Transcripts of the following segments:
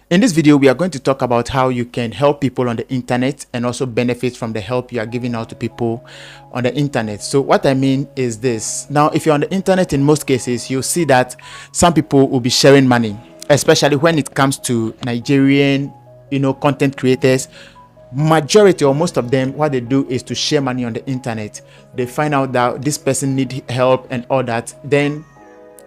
In this video, we are going to talk about how you can help people on the internet and also benefit from the help you are giving out to people on the internet. So what I mean is this. Now, if you're on the internet, in most cases, you'll see that some people will be sharing money, especially when it comes to Nigerian, content creators. Majority or most of them, what they do is to share money on the internet. They find out that this person need help and all that. Then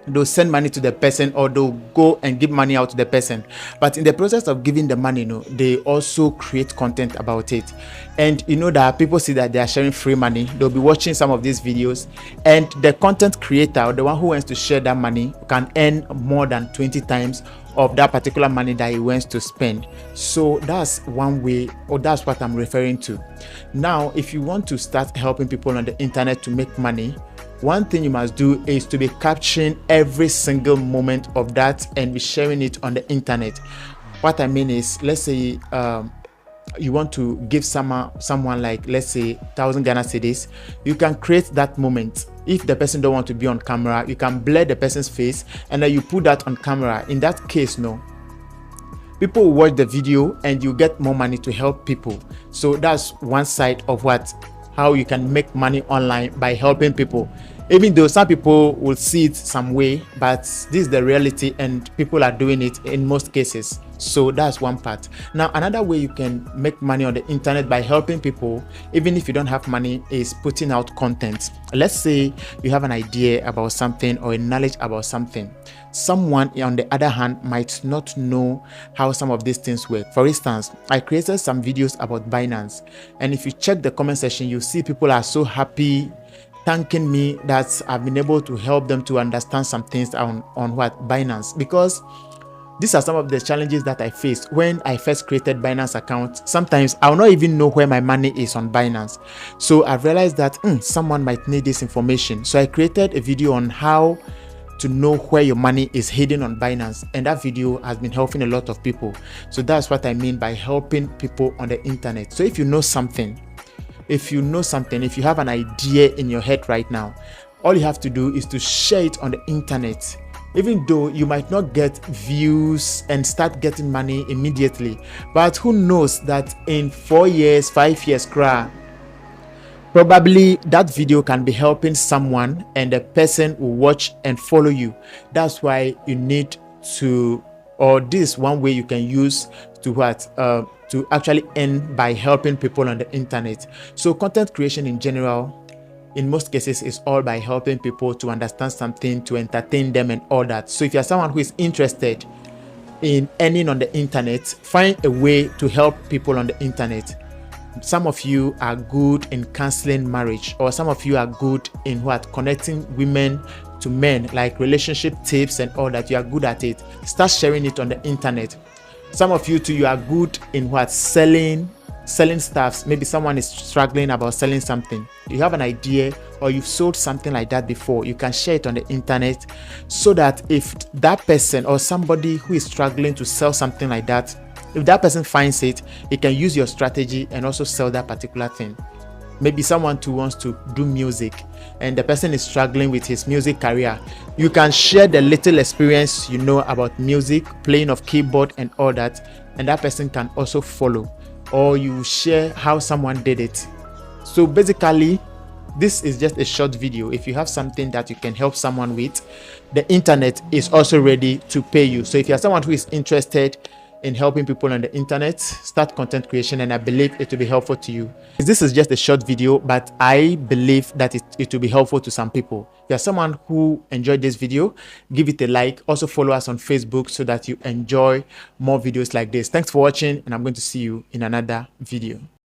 they'll send money to the person, or they'll go and give money out to the person. But in the process of giving the money, they also create content about it. And that people see that they are sharing free money, they'll be watching some of these videos, and the content creator, or the one who wants to share that money, can earn more than 20 times of that particular money that he wants to spend. So that's one way, or that's what I'm referring to. Now, if you want to start helping people on the internet to make money, one thing you must do is to be capturing every single moment of that and be sharing it on the internet. What I mean is, let's say you want to give someone like, let's say, 1,000 Ghana cedis. You can create that moment. If the person don't want to be on camera, you can blur the person's face and then you put that on camera. In that case, people will watch the video and you get more money to help people. So that's one side of how you can make money online by helping people. Even though some people will see it some way, but this is the reality and people are doing it in most cases. So that's one part. Now, another way you can make money on the internet by helping people, even if you don't have money, is putting out content. Let's say you have an idea about something or a knowledge about something. Someone, on the other hand, might not know how some of these things work. For instance, I created some videos about Binance, and if you check the comment section, you see people are so happy, thanking me that I've been able to help them to understand some things on Binance, because these are some of the challenges that I faced when I first created Binance account. Sometimes I'll not even know where my money is on Binance. So I've realized that someone might need this information. So I created a video on how to know where your money is hidden on Binance, and that video has been helping a lot of people. So that's what I mean by helping people on the internet. So if you know something, if you have an idea in your head right now, all you have to do is to share it on the internet. Even though you might not get views and start getting money immediately, but who knows that in 4 years, 5 years, probably that video can be helping someone and the person will watch and follow you. That's why you need to, or this one way you can use to actually earn by helping people on the internet. So content creation in general, in most cases, is all by helping people to understand something, to entertain them and all that. So if you're someone who is interested in earning on the internet, find a way to help people on the internet. Some of you are good in counseling marriage, or some of you are good in connecting women to men, like relationship tips and all that. You are good at it. Start sharing it on the internet. Some of you too, you are good in selling stuffs. Maybe someone is struggling about selling something. You have an idea, or you've sold something like that before. You can share it on the internet, so that if that person or somebody who is struggling to sell something like that, if that person finds it, he can use your strategy and also sell that particular thing. Maybe someone too wants to do music and the person is struggling with his music career. You can share the little experience you know about music, playing of keyboard and all that, and that person can also follow. Or you share how someone did it. So basically, this is just a short video. If you have something that you can help someone with, the internet is also ready to pay you. So if you're someone who is interested in helping people on the internet, start content creation, and I believe it will be helpful to you. This is just a short video, but I believe that it will be helpful to some people. If you're someone who enjoyed this video, give it a like. Also follow us on Facebook so that you enjoy more videos like this. Thanks for watching, and I'm going to see you in another video.